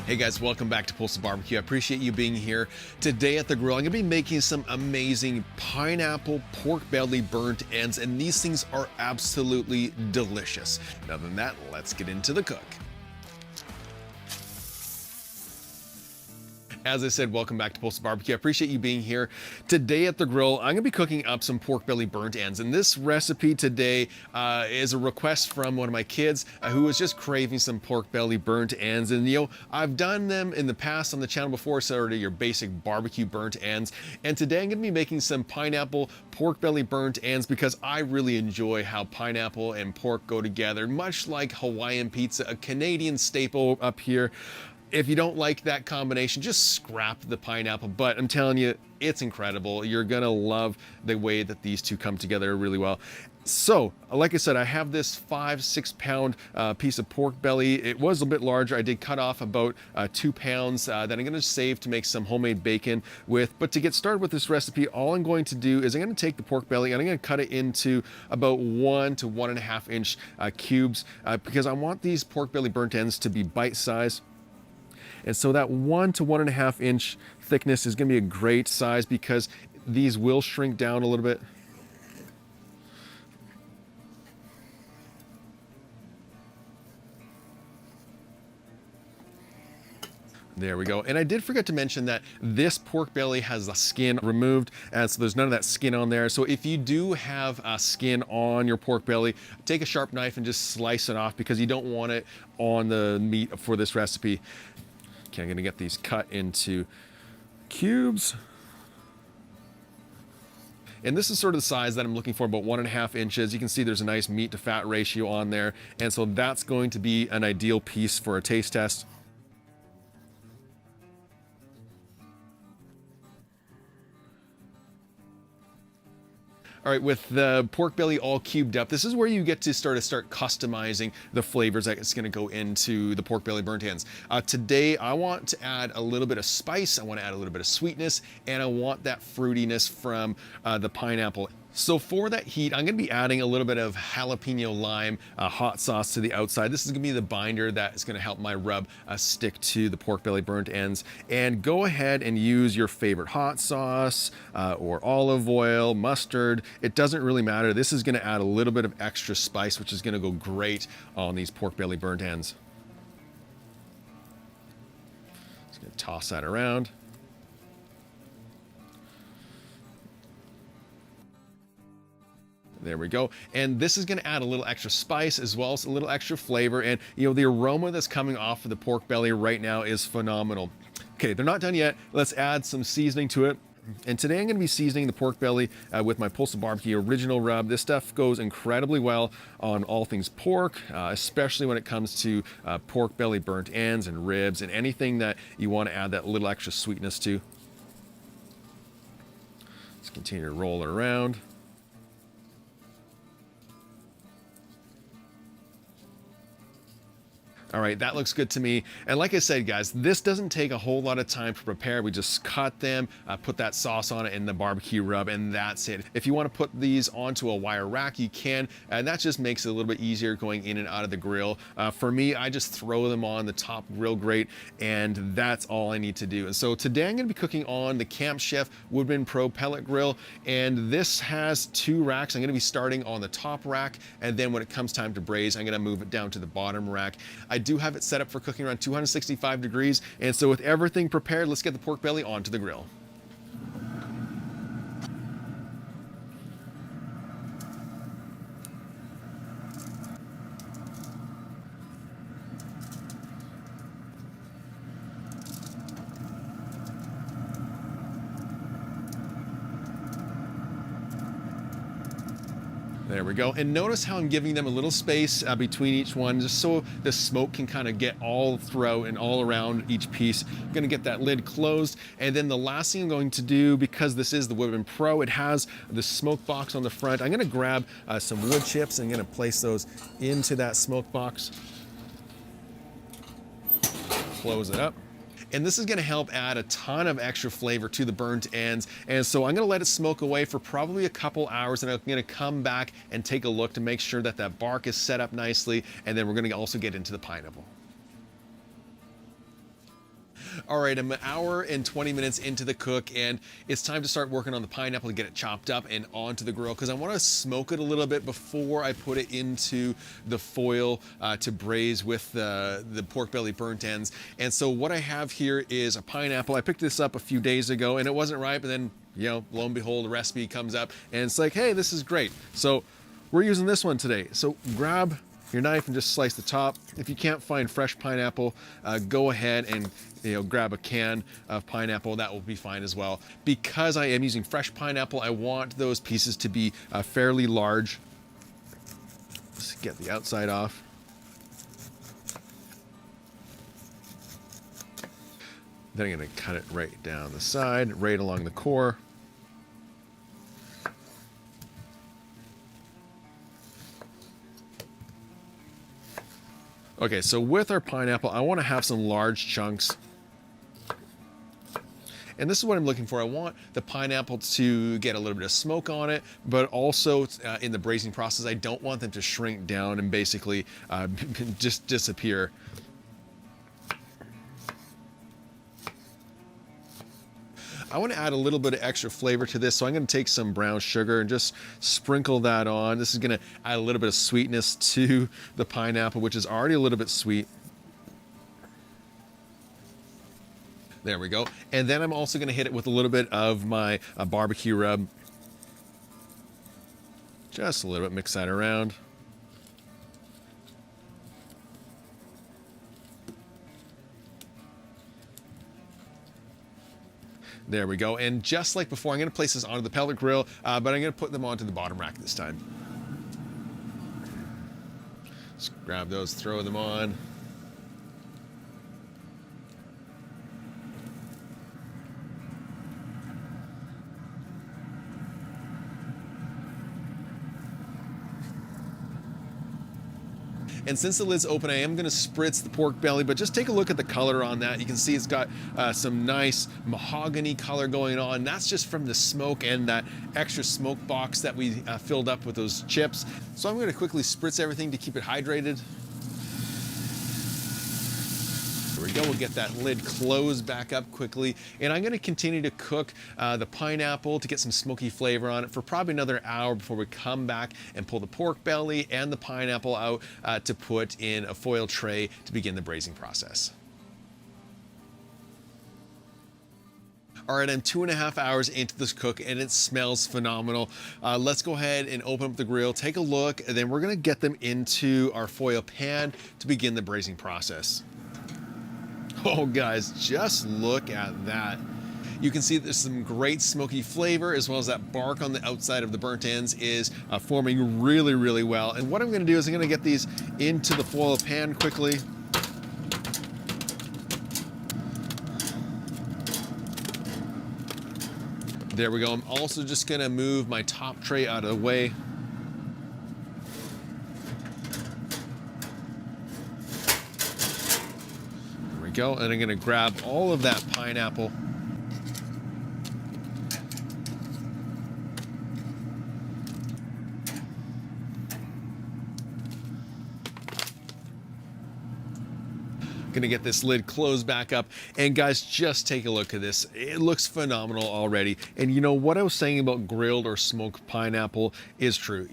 Hey guys, welcome back to Postal Barbecue. I appreciate you being here. Today at the grill, I'm gonna be making some amazing pineapple pork belly burnt ends, and these things are absolutely delicious. Other than that, let's get into the cook. As I said, welcome back to Postal Barbecue. I appreciate you being here. Today at the grill, I'm gonna be cooking up some pork belly burnt ends. And this recipe today is a request from one of my kids who was just craving some pork belly burnt ends. And you know, I've done them in the past on the channel before, sort of your basic barbecue burnt ends. And today I'm gonna be making some pineapple pork belly burnt ends because I really enjoy how pineapple and pork go together, much like Hawaiian pizza, a Canadian staple up here. If you don't like that combination, just scrap the pineapple, but I'm telling you, it's incredible. You're gonna love the way that these two come together really well. So, like I said, I have this 5-6 pound piece of pork belly. It was a bit larger. I did cut off about 2 pounds that I'm gonna save to make some homemade bacon with. But to get started with this recipe, all I'm going to do is I'm gonna take the pork belly and I'm gonna cut it into about 1 to 1.5 inch cubes because I want these pork belly burnt ends to be bite-sized. And so that 1 to 1.5 inch thickness is going to be a great size because these will shrink down a little bit. There we go. And I did forget to mention that this pork belly has the skin removed, and so there's none of that skin on there. So if you do have skin on your pork belly, take a sharp knife and just slice it off because you don't want it on the meat for this recipe. Okay, I'm gonna get these cut into cubes. And this is sort of the size that I'm looking for, about 1.5 inches. You can see there's a nice meat to fat ratio on there. And so that's going to be an ideal piece for a taste test. All right, with the pork belly all cubed up, this is where you get to start customizing the flavors that it's gonna go into the pork belly burnt ends. Today, I want to add a little bit of spice, I wanna add a little bit of sweetness, and I want that fruitiness from the pineapple. So for that heat, I'm gonna be adding a little bit of jalapeno lime hot sauce to the outside. This is gonna be the binder that is gonna help my rub stick to the pork belly burnt ends. And go ahead and use your favorite hot sauce or olive oil, mustard. It doesn't really matter. This is gonna add a little bit of extra spice, which is gonna go great on these pork belly burnt ends. Just gonna toss that around. There we go. And this is gonna add a little extra spice as well as a little extra flavor. And you know, the aroma that's coming off of the pork belly right now is phenomenal. Okay, they're not done yet. Let's add some seasoning to it. And today I'm gonna be seasoning the pork belly with my Postal Barbecue original rub. This stuff goes incredibly well on all things pork, especially when it comes to pork belly burnt ends and ribs and anything that you wanna add that little extra sweetness to. Let's continue to roll it around. All right, that looks good to me. And like I said, guys, this doesn't take a whole lot of time to prepare. We just cut them, put that sauce on it in the barbecue rub, and that's it. If you want to put these onto a wire rack, you can, and that just makes it a little bit easier going in and out of the grill. For me, I just throw them on the top grill grate, and that's all I need to do. And so today I'm gonna be cooking on the Camp Chef Woodman Pro pellet grill, and this has 2 racks. I'm gonna be starting on the top rack, and then when it comes time to braise, I'm gonna move it down to the bottom rack. I do have it set up for cooking around 265 degrees. And so with everything prepared, let's get the pork belly onto the grill. There we go. And notice how I'm giving them a little space between each one, just so the smoke can kind of get all throughout and all around each piece. I'm gonna get that lid closed. And then the last thing I'm going to do, because this is the Woodman Pro, it has the smoke box on the front. I'm gonna grab some wood chips and I'm gonna place those into that smoke box. Close it up. And this is gonna help add a ton of extra flavor to the burnt ends. And so I'm gonna let it smoke away for probably a couple hours, and I'm gonna come back and take a look to make sure that that bark is set up nicely. And then we're gonna also get into the pineapple. All right, I'm an hour and 20 minutes into the cook, and it's time to start working on the pineapple to get it chopped up and onto the grill, because I want to smoke it a little bit before I put it into the foil to braise with the pork belly burnt ends. And so what I have here is a pineapple. I picked this up a few days ago, and it wasn't ripe, and then, you know, lo and behold, the recipe comes up, and it's like, hey, this is great. So we're using this one today. So grab your knife and just slice the top. If you can't find fresh pineapple, go ahead and grab a can of pineapple. That will be fine as well. Because I am using fresh pineapple, I want those pieces to be fairly large. Let's get the outside off. Then I'm going to cut it right down the side, right along the core. Okay, so with our pineapple, I want to have some large chunks. And this is what I'm looking for. I want the pineapple to get a little bit of smoke on it, but also in the braising process, I don't want them to shrink down and basically just disappear. I want to add a little bit of extra flavor to this, so I'm going to take some brown sugar and just sprinkle that on. This is going to add a little bit of sweetness to the pineapple, which is already a little bit sweet. There we go. And then I'm also going to hit it with a little bit of my barbecue rub. Just a little bit, mix that around. There we go. And just like before, I'm going to place this onto the pellet grill, but I'm going to put them onto the bottom rack this time. Just grab those, throw them on. And since the lid's open, I am going to spritz the pork belly, but just take a look at the color on that. You can see it's got some nice mahogany color going on. That's just from the smoke and that extra smoke box that we filled up with those chips. So I'm going to quickly spritz everything to keep it hydrated. There we go. We'll get that lid closed back up quickly. And I'm going to continue to cook the pineapple to get some smoky flavor on it for probably another hour before we come back and pull the pork belly and the pineapple out to put in a foil tray to begin the braising process. All right, I'm 2.5 hours into this cook and it smells phenomenal. Let's go ahead and open up the grill, take a look, and then we're going to get them into our foil pan to begin the braising process. Oh guys, just look at that. You can see there's some great smoky flavor, as well as that bark on the outside of the burnt ends is forming really, really well. And what I'm going to do is I'm going to get these into the foil pan quickly. There we go. I'm also just going to move my top tray out of the way. Go, and I'm going to grab all of that pineapple. Going to get this lid closed back up, and guys, just take a look at this. It looks phenomenal already. And you know what I was saying about grilled or smoked pineapple is true.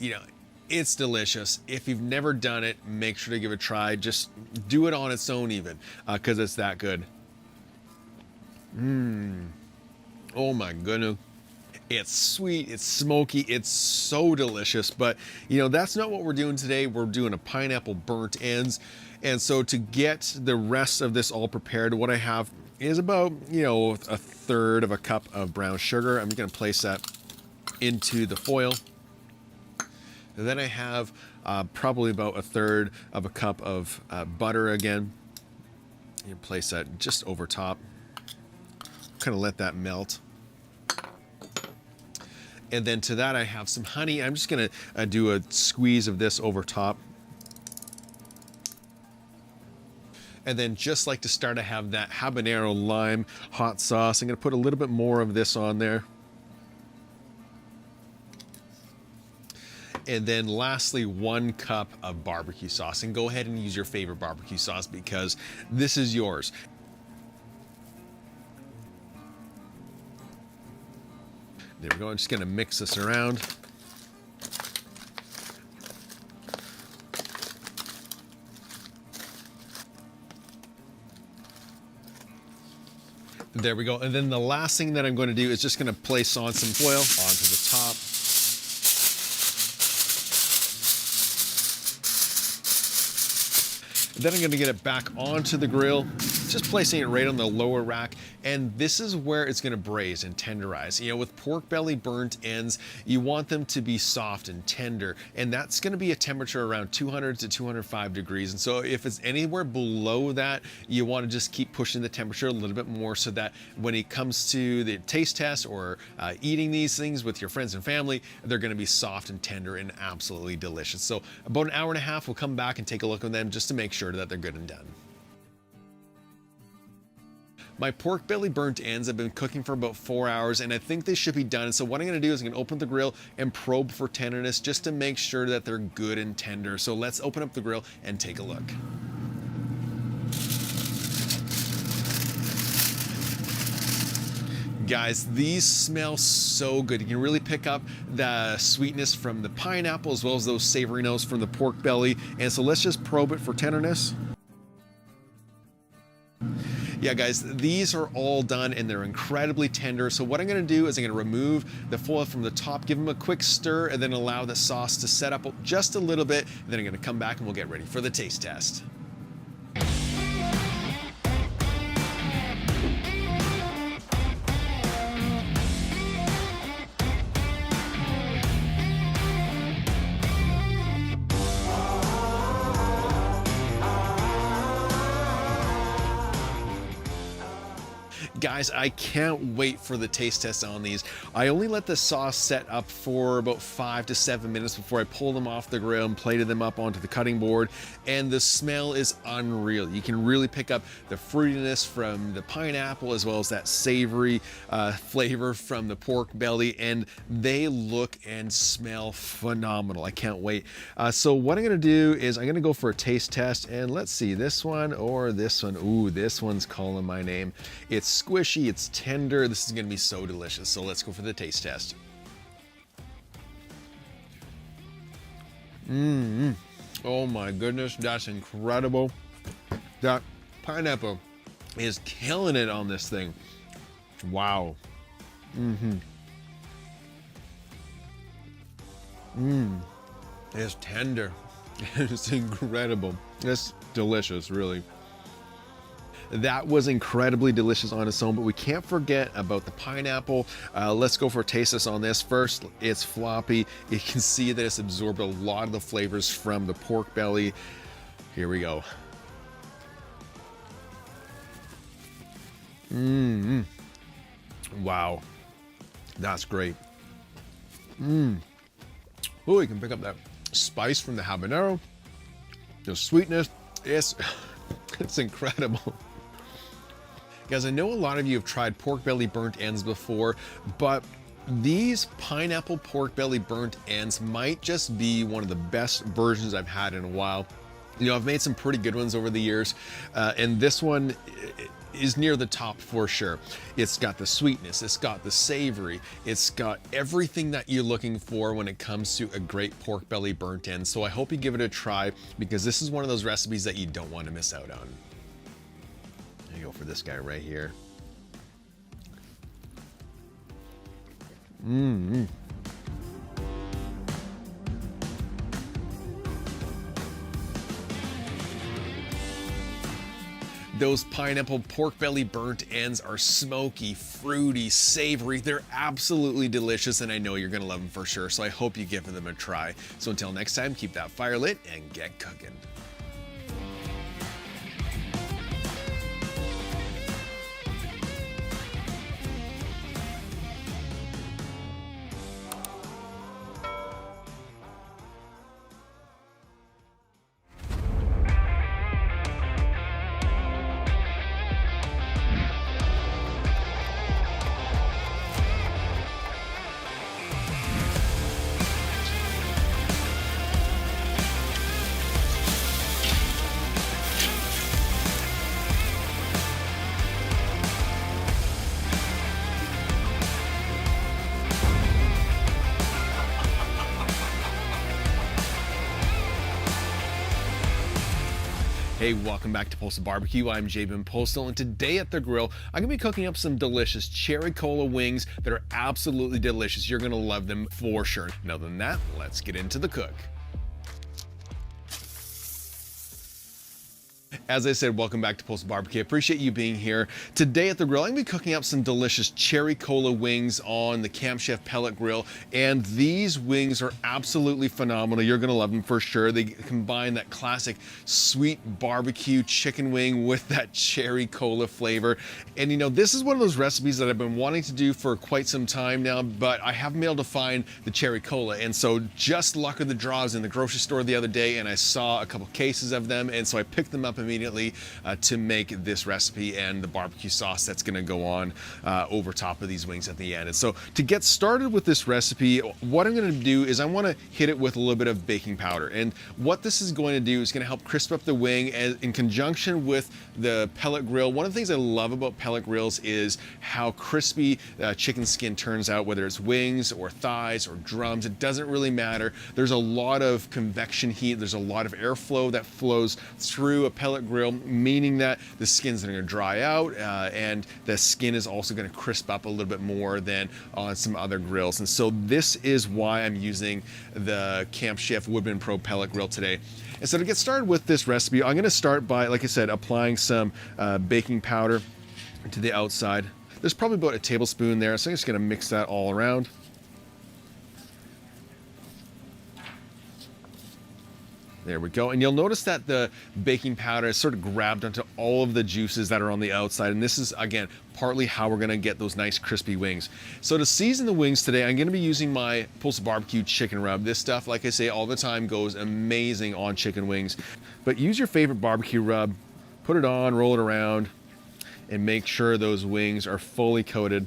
It's delicious. If you've never done it, make sure to give it a try. Just do it on its own even, because it's that good. Oh my goodness. It's sweet, it's smoky, it's so delicious. But that's not what we're doing today. We're doing a pineapple burnt ends. And so to get the rest of this all prepared, what I have is about, a third of a cup of brown sugar. I'm going to place that into the foil. And then I have probably about a third of a cup of butter again. You place that just over top. Kind of let that melt. And then to that I have some honey. I'm just going to do a squeeze of this over top. And then just like to start, I have that habanero lime hot sauce. I'm going to put a little bit more of this on there. And then lastly, 1 cup of barbecue sauce. And go ahead and use your favorite barbecue sauce because this is yours. There we go. I'm just going to mix this around. There we go. And then the last thing that I'm going to do is just going to place on some foil onto the top. Then I'm going to get it back onto the grill, just placing it right on the lower rack. And this is where it's going to braise and tenderize. You know, with pork belly burnt ends, you want them to be soft and tender. And that's going to be a temperature around 200 to 205 degrees. And so if it's anywhere below that, you want to just keep pushing the temperature a little bit more so that when it comes to the taste test or eating these things with your friends and family, they're going to be soft and tender and absolutely delicious. So about an hour and a half, we'll come back and take a look at them just to make sure that they're good and done. My pork belly burnt ends have been cooking for about 4 hours, and I think they should be done. And so what I'm going to do is I'm going to open up the grill and probe for tenderness just to make sure that they're good and tender. So let's open up the grill and take a look. Guys, these smell so good. You can really pick up the sweetness from the pineapple as well as those savory notes from the pork belly. And so let's just probe it for tenderness. Yeah, guys, these are all done and they're incredibly tender. So what I'm going to do is I'm going to remove the foil from the top, give them a quick stir, and then allow the sauce to set up just a little bit. And then I'm going to come back and we'll get ready for the taste test. Guys, I can't wait for the taste test on these. I only let the sauce set up for about 5 to 7 minutes before I pull them off the grill and plated them up onto the cutting board. And the smell is unreal. You can really pick up the fruitiness from the pineapple as well as that savory flavor from the pork belly. And they look and smell phenomenal. I can't wait. So what I'm going to do is I'm going to go for a taste test. And let's see, this one or this one. Ooh, this one's calling my name. It's squishy, it's tender. This is going to be so delicious. So let's go for the taste test. Oh my goodness, that's incredible. That pineapple is killing it on this thing. Wow. It's tender. It's incredible. It's delicious, really. That was incredibly delicious on its own, but we can't forget about the pineapple. Let's go for a taste test on this. First, it's floppy. You can see that it's absorbed a lot of the flavors from the pork belly. Here we go. Wow. That's great. Oh, you can pick up that spice from the habanero. The sweetness. It's incredible. Guys, I know a lot of you have tried pork belly burnt ends before, but these pineapple pork belly burnt ends might just be one of the best versions I've had in a while. You know, I've made some pretty good ones over the years, and this one is near the top for sure. It's got the sweetness, it's got the savory, it's got everything that you're looking for when it comes to a great pork belly burnt end. So I hope you give it a try, because this is one of those recipes that you don't want to miss out on. Go for this guy right here. Those pineapple pork belly burnt ends are smoky, fruity, savory. They're absolutely delicious, and I know you're gonna love them for sure. So I hope you give them a try. So until next time, keep that fire lit and get cooking. Hey, welcome back to Postal Barbecue. I'm Jabin Postal, and today at the grill, I'm gonna be cooking up some delicious cherry cola wings that are absolutely delicious. You're gonna love them for sure. Now, other than that, let's get into the cook. As I said, welcome back to Postal Barbecue. I appreciate you being here. Today at the grill, I'm gonna be cooking up some delicious cherry cola wings on the Camp Chef pellet grill. And these wings are absolutely phenomenal. You're gonna love them for sure. They combine that classic sweet barbecue chicken wing with that cherry cola flavor. And you know, this is one of those recipes that I've been wanting to do for quite some time now, but I haven't been able to find the cherry cola. And so just luck of the draw, I was in the grocery store the other day and I saw a couple cases of them. And so I picked them up immediately to make this recipe and the barbecue sauce that's going to go on over top of these wings at the end. And so to get started with this recipe, what I'm going to do is I want to hit it with a little bit of baking powder. And what this is going to do is going to help crisp up the wing in conjunction with the pellet grill. One of the things I love about pellet grills is how crispy chicken skin turns out, whether it's wings or thighs or drums. It doesn't really matter. There's a lot of convection heat. There's a lot of airflow that flows through a pellet grill, meaning that the skin's going to dry out and the skin is also going to crisp up a little bit more than on some other grills. And so this is why I'm using the Camp Chef Woodman Pro pellet grill today. And so to get started with this recipe, I'm going to start by, like I said, applying some baking powder to the outside. There's probably about a tablespoon there, so I'm just going to mix that all around. There we go. And you'll notice that the baking powder is sort of grabbed onto all of the juices that are on the outside. And this is, again, partly how we're going to get those nice crispy wings. So to season the wings today, I'm going to be using my Postal Barbecue chicken rub. This stuff, like I say all the time, goes amazing on chicken wings. But use your favorite barbecue rub, put it on, roll it around, and make sure those wings are fully coated.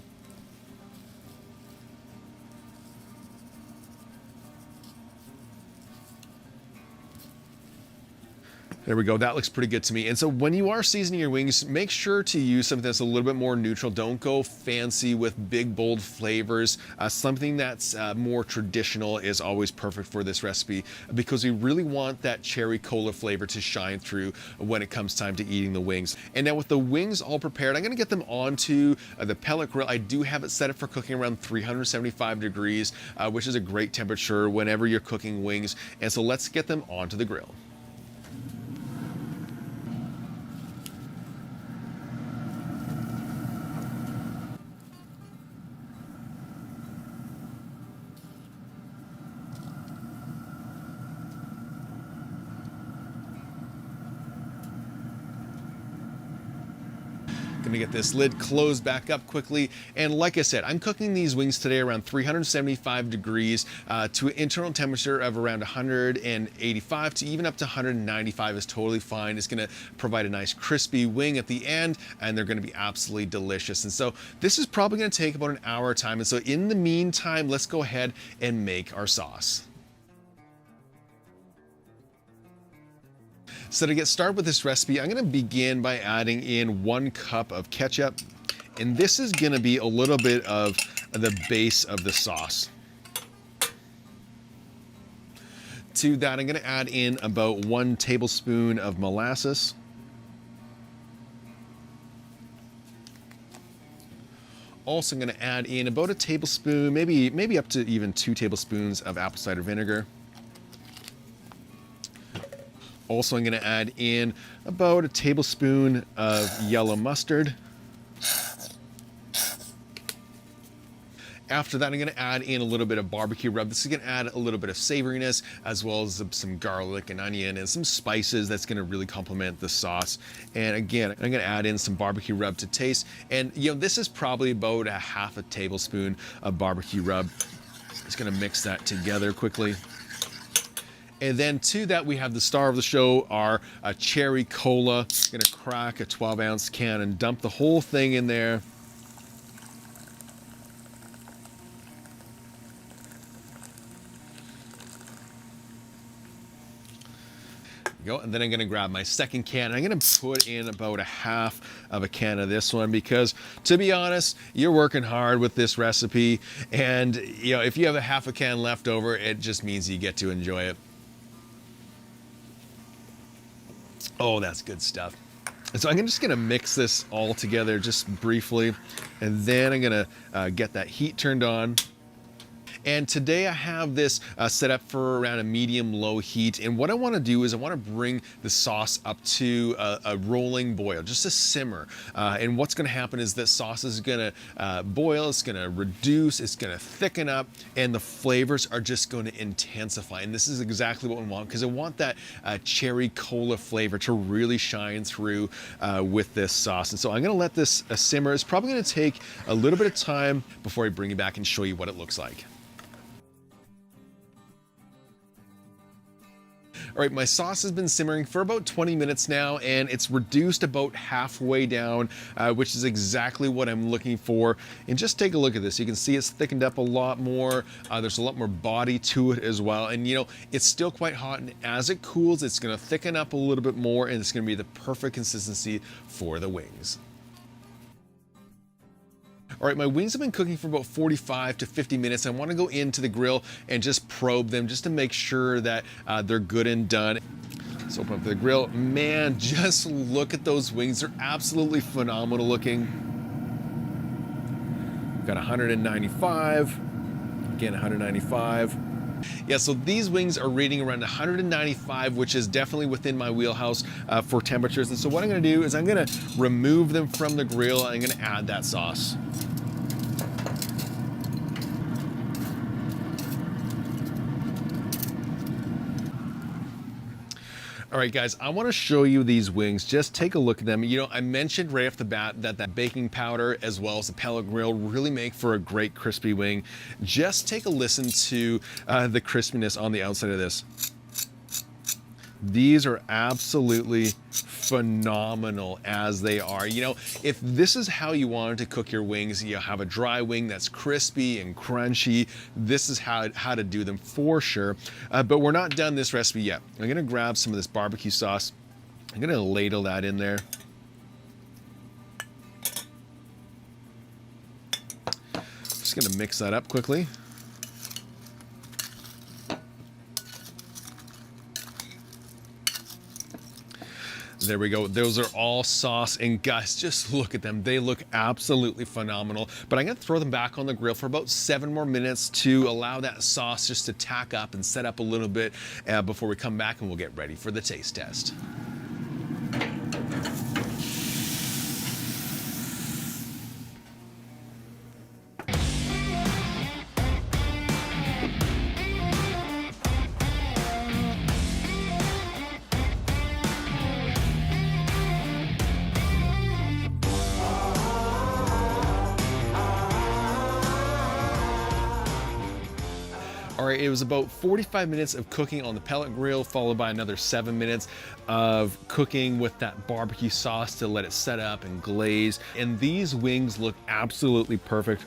There we go. That looks pretty good to me. And so when you are seasoning your wings, make sure to use something that's a little bit more neutral. Don't go fancy with big, bold flavors. Something that's more traditional is always perfect for this recipe because we really want that cherry cola flavor to shine through when it comes time to eating the wings. And now with the wings all prepared, I'm going to get them onto the pellet grill. I do have it set up for cooking around 375 degrees, which is a great temperature whenever you're cooking wings. And so let's get them onto the grill. Gonna get this lid closed back up quickly. And like I said, I'm cooking these wings today around 375 degrees to an internal temperature of around 185 to even up to 195 is totally fine. It's gonna provide a nice crispy wing at the end and they're gonna be absolutely delicious. And so this is probably gonna take about an hour time. And so in the meantime, let's go ahead and make our sauce. So to get started with this recipe, I'm going to begin by adding in 1 cup of ketchup. And this is going to be a little bit of the base of the sauce. To that, I'm going to add in about 1 tablespoon of molasses. Also, I'm going to add in about a tablespoon, maybe up to even 2 tablespoons of apple cider vinegar. Also, I'm going to add in about a tablespoon of yellow mustard. After that, I'm going to add in a little bit of barbecue rub. This is going to add a little bit of savoriness as well as some garlic and onion and some spices that's going to really complement the sauce. And again, I'm going to add in some barbecue rub to taste. And you know, this is probably about a half a tablespoon of barbecue rub. Just going to mix that together quickly. And then to that, we have the star of the show, our cherry cola. I'm gonna crack a 12-ounce can and dump the whole thing in there. Go. And then I'm going to grab my second can and I'm going to put in about a half of a can of this one because, to be honest, you're working hard with this recipe, and you know, if you have a half a can left over, it just means you get to enjoy it. Oh, that's good stuff. And so I'm just gonna mix this all together just briefly, and then I'm gonna get that heat turned on. And today I have this set up for around a medium-low heat. And what I want to do is I want to bring the sauce up to a rolling boil, just a simmer. And what's going to happen is that sauce is going to boil, it's going to reduce, it's going to thicken up, and the flavors are just going to intensify. And this is exactly what we want, because I want that cherry cola flavor to really shine through with this sauce. And so I'm going to let this simmer. It's probably going to take a little bit of time before I bring it back and show you what it looks like. All right, my sauce has been simmering for about 20 minutes now, and it's reduced about halfway down, which is exactly what I'm looking for. And just take a look at this. You can see it's thickened up a lot more. There's a lot more body to it as well. And you know, it's still quite hot, and as it cools, it's gonna thicken up a little bit more, and it's gonna be the perfect consistency for the wings. All right, my wings have been cooking for about 45 to 50 minutes. I want to go into the grill and just probe them just to make sure that they're good and done. Let's open up the grill. Man, just look at those wings. They're absolutely phenomenal looking. We've got 195, again 195. Yeah, so these wings are rating around 195, which is definitely within my wheelhouse for temperatures. And so what I'm gonna do is I'm gonna remove them from the grill, and I'm gonna add that sauce. All right, guys, I want to show you these wings. Just take a look at them. You know, I mentioned right off the bat that baking powder as well as the pellet grill really make for a great crispy wing. Just take a listen to the crispiness on the outside of this. These are absolutely phenomenal as they are. You know, if this is how you wanted to cook your wings, you have a dry wing that's crispy and crunchy, this is how to do them for sure. But we're not done this recipe yet. I'm gonna grab some of this barbecue sauce. I'm gonna ladle that in there. Just gonna mix that up quickly. There we go. Those are all sauce, and guys, just look at them. They look absolutely phenomenal. But I'm gonna throw them back on the grill for about 7 more minutes to allow that sauce just to tack up and set up a little bit before we come back and we'll get ready for the taste test. All right, it was about 45 minutes of cooking on the pellet grill, followed by another 7 minutes of cooking with that barbecue sauce to let it set up and glaze. And these wings look absolutely perfect.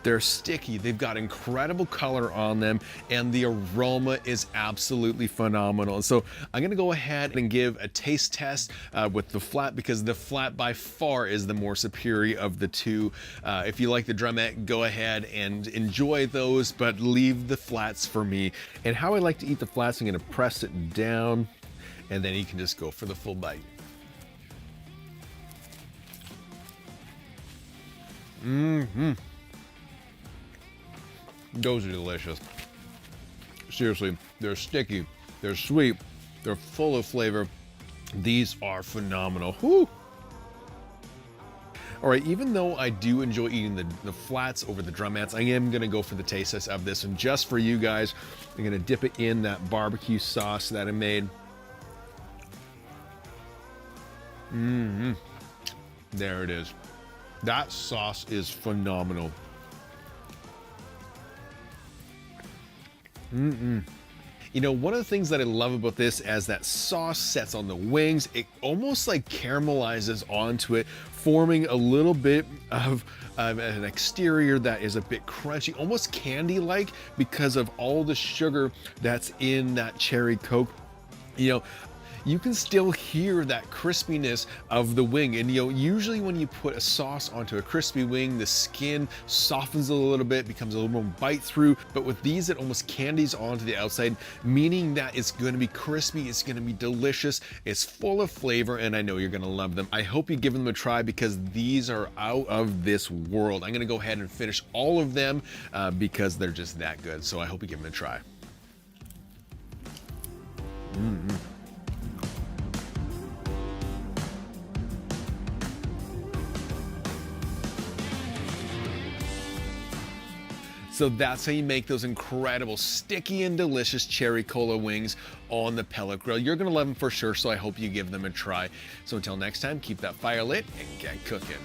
They're sticky, they've got incredible color on them, and the aroma is absolutely phenomenal. And so I'm gonna go ahead and give a taste test with the flat, because the flat by far is the more superior of the two. If you like the drumette, go ahead and enjoy those, but leave the flats for me. And how I like to eat the flats, I'm gonna press it down, and then you can just go for the full bite. Mm-hmm. Those are delicious. Seriously, they're sticky, they're sweet, they're full of flavor. These are phenomenal. Whew. All right, even though I do enjoy eating the flats over the drumettes, I am gonna go for the taste test of this. And just for you guys, I'm gonna dip it in that barbecue sauce that I made. Mm-hmm. There it is. That sauce is phenomenal. Mm-mm. You know, one of the things that I love about this, as that sauce sets on the wings, it almost like caramelizes onto it, forming a little bit of an exterior that is a bit crunchy, almost candy-like, because of all the sugar that's in that cherry Coke. You know, you can still hear that crispiness of the wing. And usually when you put a sauce onto a crispy wing, the skin softens a little bit, becomes a little more bite through. But with these, it almost candies onto the outside, meaning that it's going to be crispy, it's going to be delicious, it's full of flavor, and I know you're going to love them. I hope you give them a try because these are out of this world. I'm going to go ahead and finish all of them because they're just that good. So I hope you give them a try. So that's how you make those incredible, sticky and delicious cherry cola wings on the pellet grill. You're gonna love them for sure, so I hope you give them a try. So until next time, keep that fire lit and get cooking.